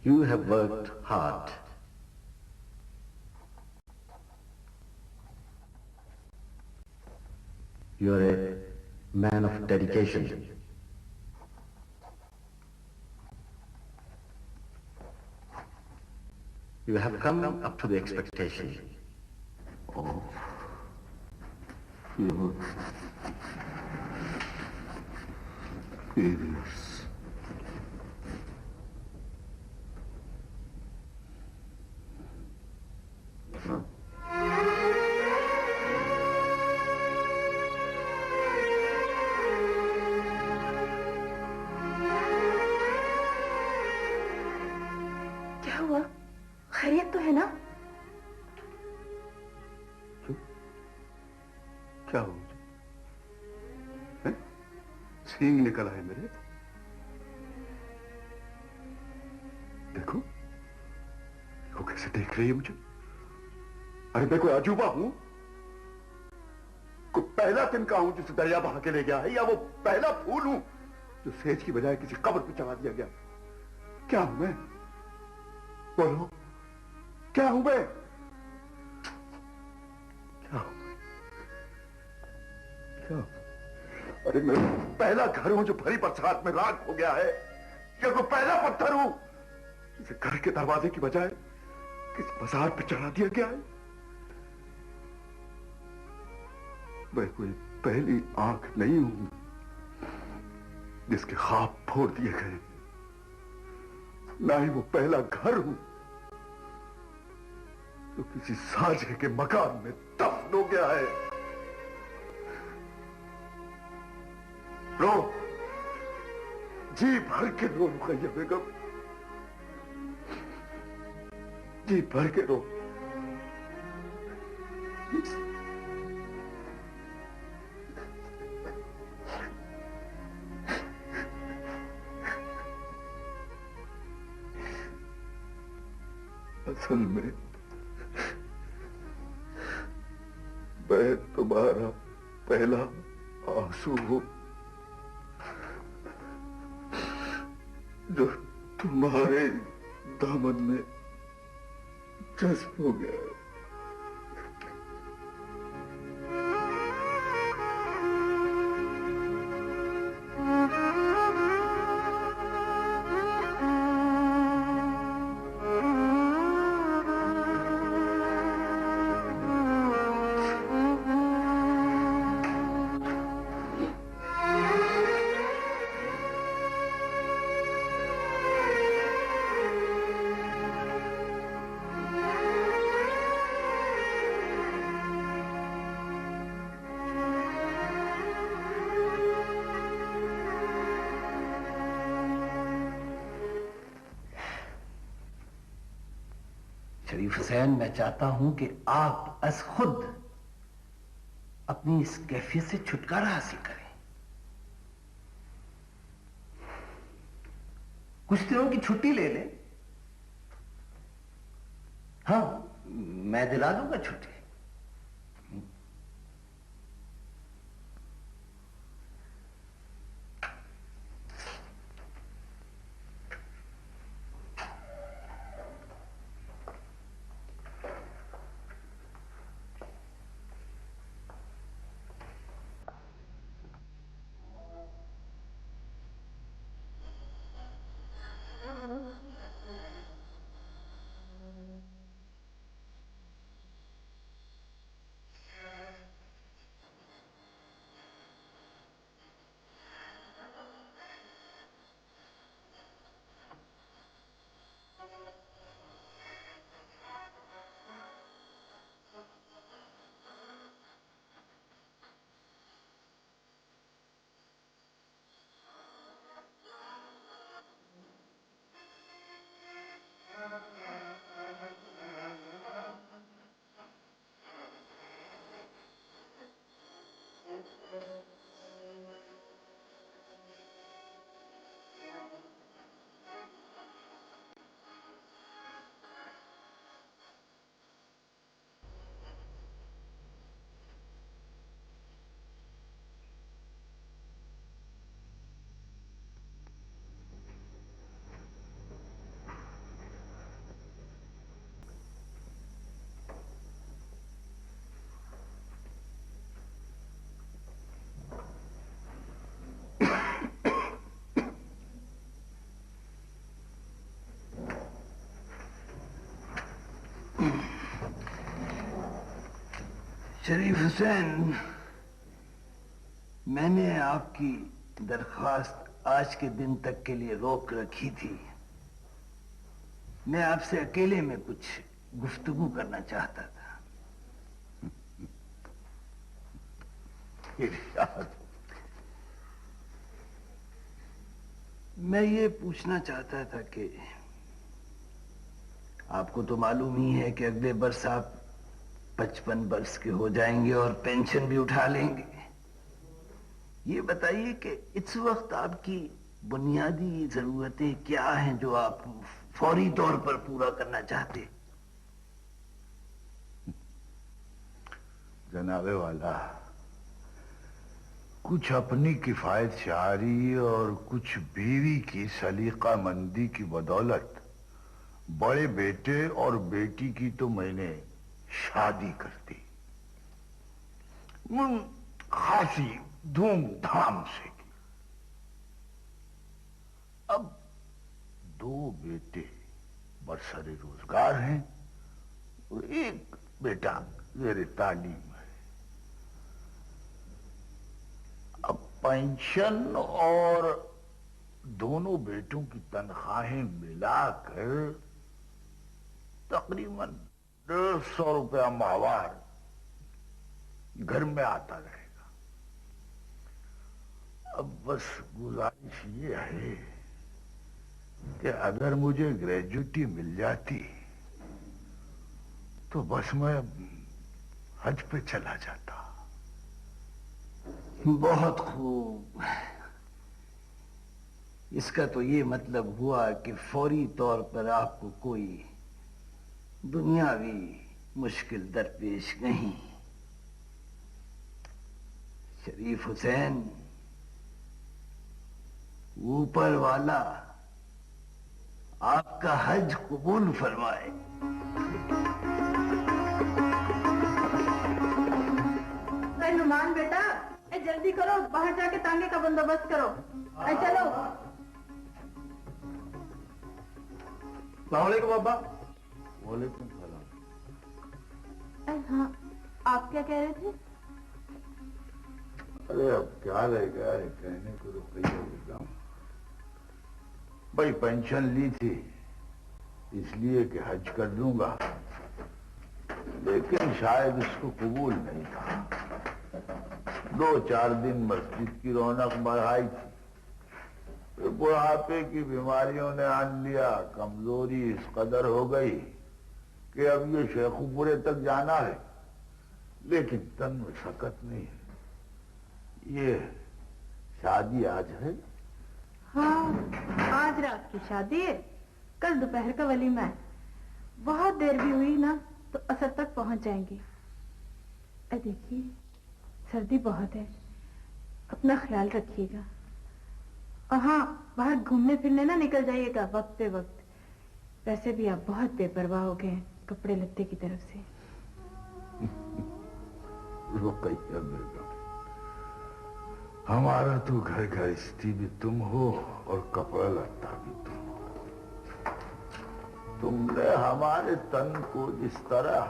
You have worked hard. You are a man of dedication. You have come up to the expectation. Oh, your failures. क्या हुआ? खैरियत तो है ना? क्या हो मुझे? सींग निकल आए मेरे। देखो देखो कैसे देख रही है मुझे। अरे मैं कोई अजूबा हूं? कोई पहला तिनका हूं जिसे दरिया बहा के ले गया है, या वो पहला फूल हूं जो सेज की बजाय किसी कब्र पे चढ़ा दिया गया? क्या हूं मैं? बोलो, क्या हूं मैं? क्या हूं मैं? क्या? अरे मैं पहला घर हूं जो भरी बरसात में राख हो गया है, या कोई पहला पत्थर हूं जिसे घर के दरवाजे की बजाय किसी बाजार पे चढ़ा दिया गया है? मैं कोई पहली आंख नहीं हूं जिसके ख्वाब फोड़ दिए गए, ना ही वो पहला घर हूं जो किसी साजे के मकान में दफन हो गया है। रो, जी भर के रो रुकैया बेगम, जी भर के रो। असल में मैं तुम्हारा पहला आंसू हूं जो तुम्हारे दामन में जज्ब हो गया है। शरीफ हुसैन, मैं चाहता हूं कि आप अज खुद अपनी इस कैफियत से छुटकारा हासिल करें। कुछ दिनों की छुट्टी ले लें। हाँ, मैं दिला दूंगा छुट्टी। शरीफ हुसैन, मैंने आपकी दरख्वास्त आज के दिन तक के लिए रोक रखी थी। मैं आपसे अकेले में कुछ गुफ्तगू करना चाहता था। इरशाद। मैं ये पूछना चाहता था कि आपको तो मालूम ही है कि अगले बरस आप 55 वर्ष के हो जाएंगे और पेंशन भी उठा लेंगे। ये बताइए कि इस वक्त आपकी बुनियादी जरूरतें क्या हैं जो आप फौरी तौर पर पूरा करना चाहते? जनाबे वाला, कुछ अपनी किफायत शारी और कुछ बीवी की सलीका मंदी की बदौलत बड़े बेटे और बेटी की तो मैंने शादी कर दी, खासी धूमधाम से की। अब 2 बेटे बरसरे रोजगार हैं और एक बेटा ज़ेरे तालीम है। अब पेंशन और दोनों बेटों की तनख्वाहें मिलाकर तकरीबन 150 रुपया माहवार घर में आता रहेगा। अब बस गुजारिश ये है कि अगर मुझे ग्रेजुएटी मिल जाती तो बस मैं हज पे चला जाता। बहुत खूब। इसका तो ये मतलब हुआ कि फौरी तौर पर आपको कोई दुनियावी मुश्किल दरपेश नहीं। शरीफ हुसैन, ऊपर वाला आपका हज कबूल फरमाए। नुमान बेटा, जल्दी करो, बाहर जाके तांगे का बंदोबस्त करो। चलो। अस्सलामुअलैकुम अब्बा। वालेकुम सलाम। हाँ, आप क्या कह रहे थे? अरे अब क्या रह गया है कहने को, रुपया देता भाई पेंशन ली थी इसलिए कि हज कर दूंगा, लेकिन शायद उसको कबूल नहीं था। 2-4 दिन मस्जिद की रौनक बढ़ाई थी, फिर बुढ़ापे की बीमारियों ने आन लिया। कमजोरी इस कदर हो गई कि अब ये शेखुपुरे तक जाना है, लेकिन तन में सकत नहीं है। ये शादी आज है? हाँ, आज रात की शादी है, कल दोपहर का वलीमा है। बहुत देर भी हुई ना तो असर तक पहुंच जाएंगे। देखिए, सर्दी बहुत है, अपना ख्याल रखिएगा। और हाँ, बाहर घूमने फिरने ना निकल जाइएगा वक्त पे वक्त। वैसे भी आप बहुत बेपरवाह हो गए हैं कपड़े लत्ते की तरफ से। रुकैया बेगम, हमारा तो घर गृहस्थी भी तुम हो और कपड़ा लत्ता भी तुम हो। तुमने हमारे तन को जिस तरह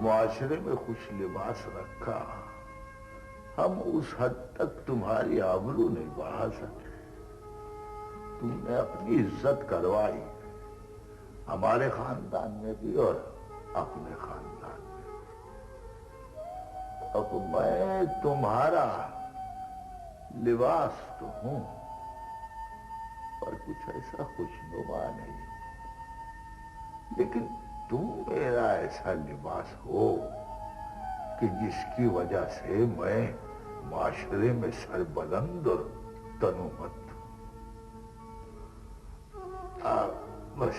मुआशरे में खुश लिबास रखा, हम उस हद तक तुम्हारी आबरू नहीं बढ़ा सके। तुमने अपनी इज्जत करवाई, हमारे खानदान में भी और अपने खानदान में। अब मैं तुम्हारा लिबास तो हूं, पर कुछ ऐसा खुशनुमा नहीं, लेकिन तुम मेरा ऐसा लिबास हो कि जिसकी वजह से मैं माशरे में सरबलंद और तनुमत। बस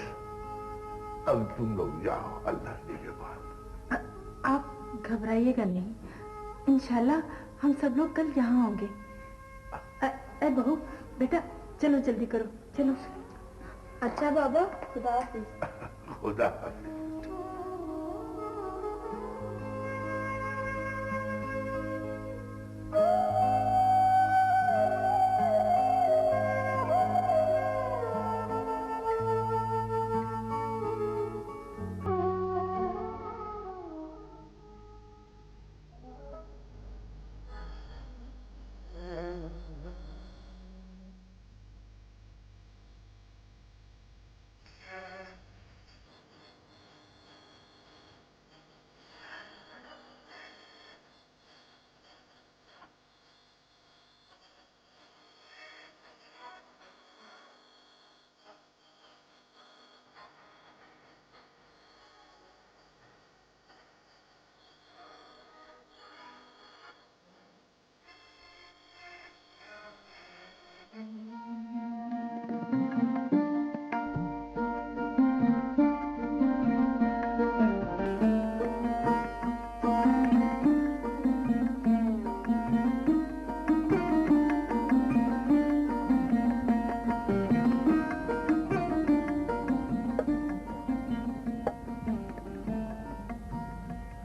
अब तुम लोग जाओ, अल्लाह के बाद। आप घबराइएगा नहीं, इंशाल्लाह हम सब लोग कल यहाँ होंगे। बहू बेटा, चलो जल्दी करो, चलो। अच्छा बाबा, खुदा हाफिज। खुदा हाफिज।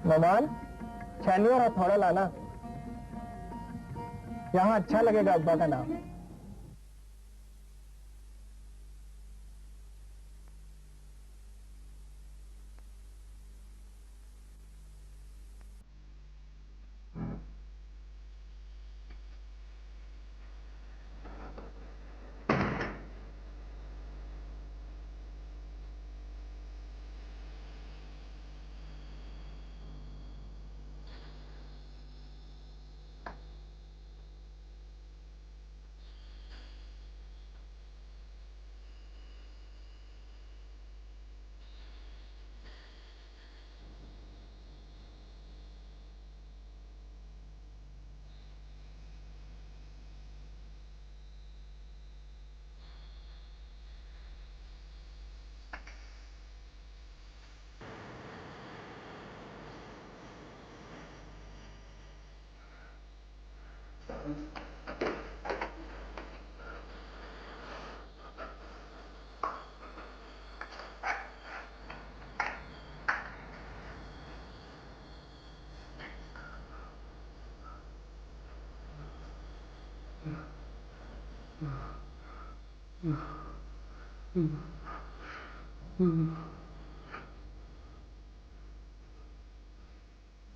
नोमान, छेनी और हथौड़ा लाना, यहाँ अच्छा लगेगा अब्बा का नाम।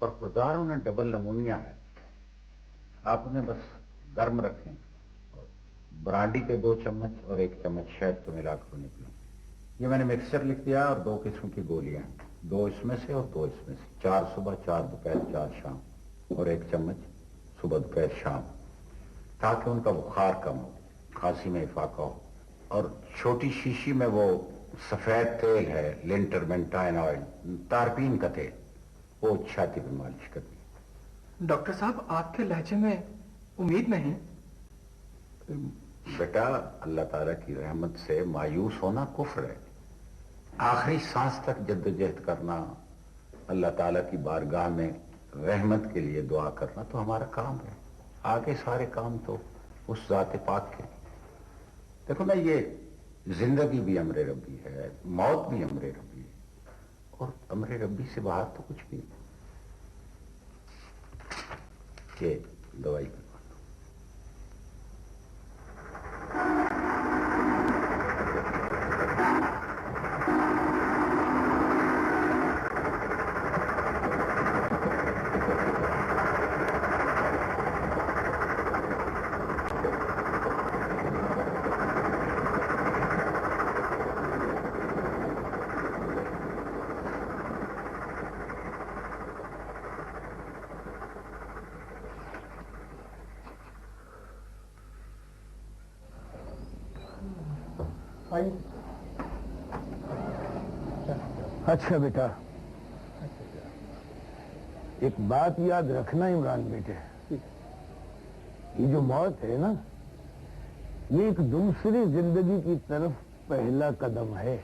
और खुदार उन्हें डबल नमूनिया है, आप उन्हें बस गर्म रखें और ब्रांडी के 2 चम्मच और 1 चम्मच शहद को मिलाकर उन्हें पियो। ये मैंने मिक्सचर लिख दिया और 2 किस्म की गोलियां, 2 इसमें से और 2 इसमें से, 4 सुबह 4 दोपहर 4 शाम और 1 चम्मच सुबह दोपहर शाम, ताकि उनका बुखार कम हो, खांसी में इफाका हो। और छोटी शीशी में वो सफेद तेल है, लिंटर मेंटाइन ऑयल, तारपीन का तेल, वो छाती पर मालिश करनी। डॉक्टर साहब, आपके लहजे में उम्मीद नहीं? बेटा, अल्लाह ताला की रहमत से मायूस होना कुफ्र है। आखिरी सांस तक जद्दोजहद करना, अल्लाह ताला की बारगाह में रहमत के लिए दुआ करना तो हमारा काम है। आगे सारे काम तो उस ज़ात पाक के। देखो ना, ये जिंदगी भी अमरे रब्बी है, मौत भी अमरे रब्बी है, और अमरे रब्बी से बाहर तो कुछ भी नहीं। ये दवाई अच्छा बेटा, एक बात याद रखना इमरान बेटे, ये जो मौत है ना, ये एक दूसरी जिंदगी की तरफ पहला कदम है।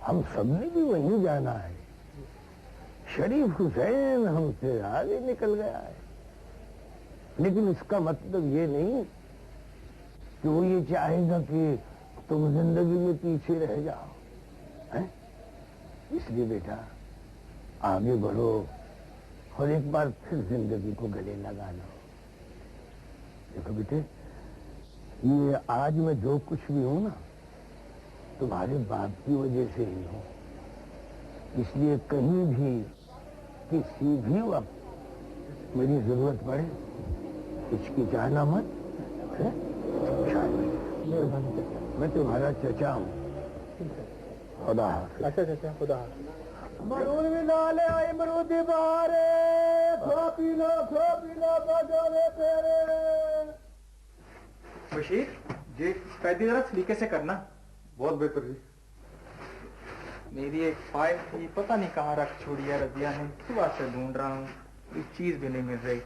हम सबने भी वहीं जाना है। शरीफ हुसैन हमसे आगे निकल गया है, लेकिन इसका मतलब ये नहीं कि वो ये चाहेगा कि तुम जिंदगी में पीछे रह जाओ, हैं? इसलिए बेटा आगे बढ़ो और एक बार फिर जिंदगी को गले लगा लो। देखो बेटे, ये आज मैं जो कुछ भी हूं ना, तुम्हारे बाप की वजह से ही हूं। इसलिए कहीं भी किसी भी वक्त मेरी जरूरत पड़े, हिचकिचाना मत, है? मैं तुम्हारा चचा हूं। खुदा हाफिज। अच्छा चाचा, खुदा हाफिज। मरूद भी नाले आई, मरूदी बहारे, खो पी लो बजाने तेरे। बशीर जी, कैदी जरा सलीके से करना। बहुत बेहतर जी। मेरी एक फाइल थी, पता नहीं कहाँ रख छोड़ी है रबिया ने, सुबह से ढूंढ रहा हूँ, कोई चीज भी नहीं मिल रही।